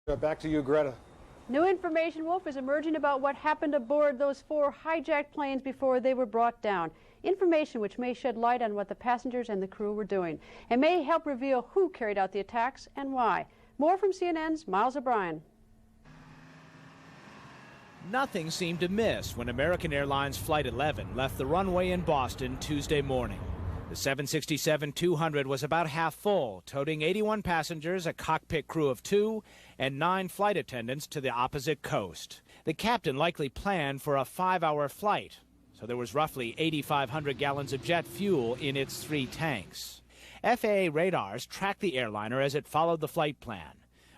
Back to you, Greta. New information, Wolf, is emerging about what happened aboard those 4 hijacked planes before they were brought down. Information which may shed light on what the passengers and the crew were doing and may help reveal who carried out the attacks and why. More from CNN's Miles O'Brien. Nothing seemed amiss when American Airlines Flight 11 left the runway in Boston Tuesday morning. The 767-200 was about half full, toting 81 passengers, a cockpit crew of 2, and 9 flight attendants to the opposite coast. The captain likely planned for a 5-hour flight, so there was roughly 8,500 gallons of jet fuel in its 3 tanks. FAA radars tracked the airliner as it followed the flight plan.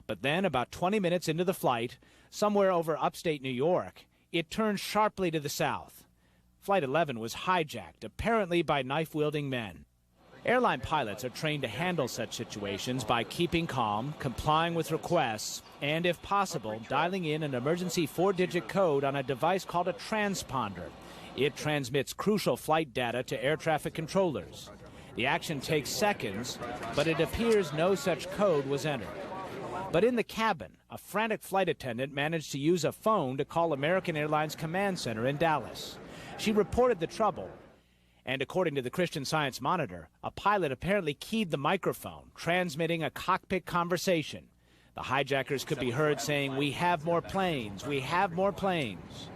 But then, about 20 minutes into the flight, somewhere over upstate New York, it turned sharply to the south. Flight 11 was hijacked, apparently by knife-wielding men. Airline pilots are trained to handle such situations by keeping calm, complying with requests, and, if possible, dialing in an emergency 4-digit code on a device called a transponder. It transmits crucial flight data to air traffic controllers. The action takes seconds, but it appears no such code was entered. But in the cabin, a frantic flight attendant managed to use a phone to call American Airlines Command Center in Dallas. She reported the trouble, and according to the Christian Science Monitor, a pilot apparently keyed the microphone, transmitting a cockpit conversation. The hijackers could be heard saying, "We have more planes, we have more planes."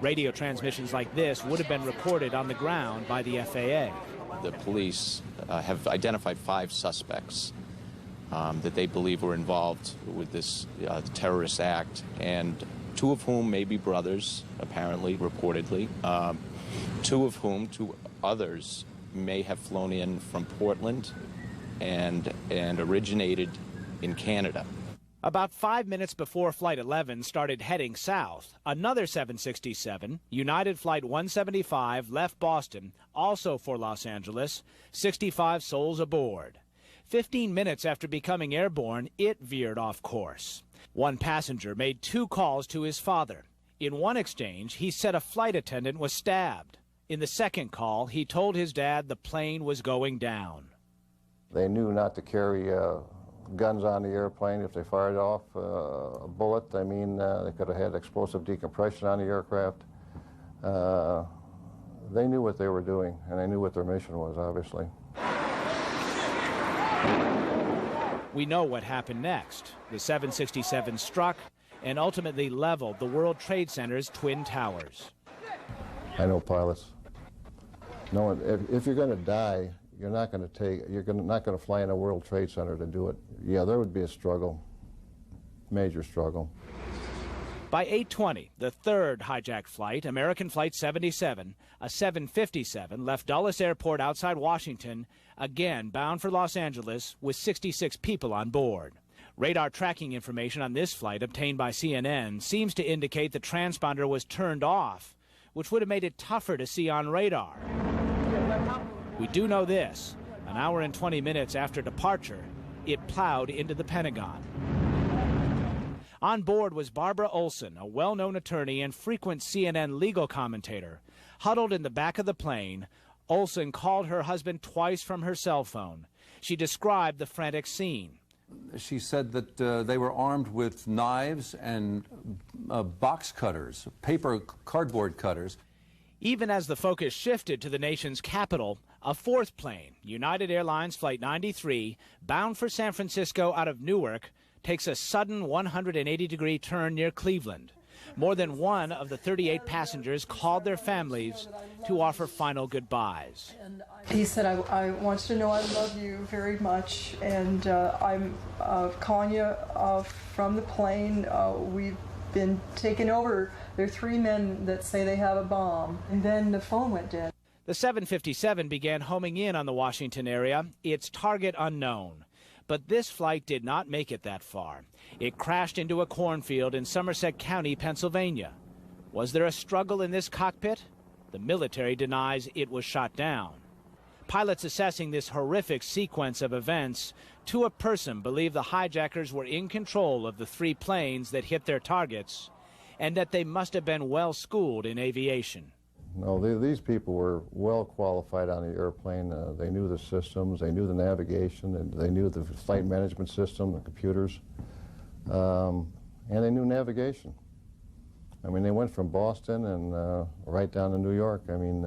Radio transmissions like this would have been recorded on the ground by the FAA. The police have identified 5 suspects that they believe were involved with this terrorist act, and 2 of whom may be brothers, apparently, reportedly. 2 of whom, 2 others, may have flown in from Portland and originated in Canada. About 5 minutes before Flight 11 started heading south, another 767, United Flight 175, left Boston, also for Los Angeles, 65 souls aboard. 15 minutes after becoming airborne, it veered off course. One passenger made 2 calls to his father. In one exchange, he said a flight attendant was stabbed. In the second call, he told his dad the plane was going down. They knew not to carry guns on the airplane. If they fired off a bullet, I mean, they could have had explosive decompression on the aircraft. They knew what they were doing, and they knew what their mission was, obviously. We know what happened next. The 767 struck and ultimately leveled the World Trade Center's Twin Towers. I know pilots. No, if you're going to die, you're not going to fly in a World Trade Center to do it. Yeah, there would be a struggle, major struggle. By 8:20, the 3rd hijacked flight, American Flight 77, a 757, left Dulles Airport outside Washington, again bound for Los Angeles with 66 people on board. Radar tracking information on this flight obtained by CNN seems to indicate the transponder was turned off, which would have made it tougher to see on radar. We do know this: an hour and 20 minutes after departure, it plowed into the Pentagon. On board was Barbara Olson, a well-known attorney and frequent CNN legal commentator. Huddled in the back of the plane, Olson called her husband twice from her cell phone. She described the frantic scene. She said that they were armed with knives and box cutters, cardboard cutters. Even as the focus shifted to the nation's capital, a 4th plane, United Airlines Flight 93, bound for San Francisco out of Newark, takes a sudden 180-degree turn near Cleveland. More than one of the 38 passengers called their families to offer final goodbyes. He said, I want you to know I love you very much, and I'm calling you from the plane. We've been taken over. There are 3 men that say they have a bomb. And then the phone went dead. The 757 began homing in on the Washington area, its target unknown. But this flight did not make it that far. It crashed into a cornfield in Somerset County, Pennsylvania. Was there a struggle in this cockpit? The military denies it was shot down. Pilots assessing this horrific sequence of events to a person believe the hijackers were in control of the 3 planes that hit their targets and that they must have been well schooled in aviation. No, these people were well qualified on the airplane. They knew the systems, they knew the navigation, and they knew the flight management system, the computers. And they knew navigation. I mean, they went from Boston and right down to New York. I mean,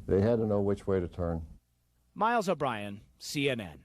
they had to know which way to turn. Miles O'Brien, CNN.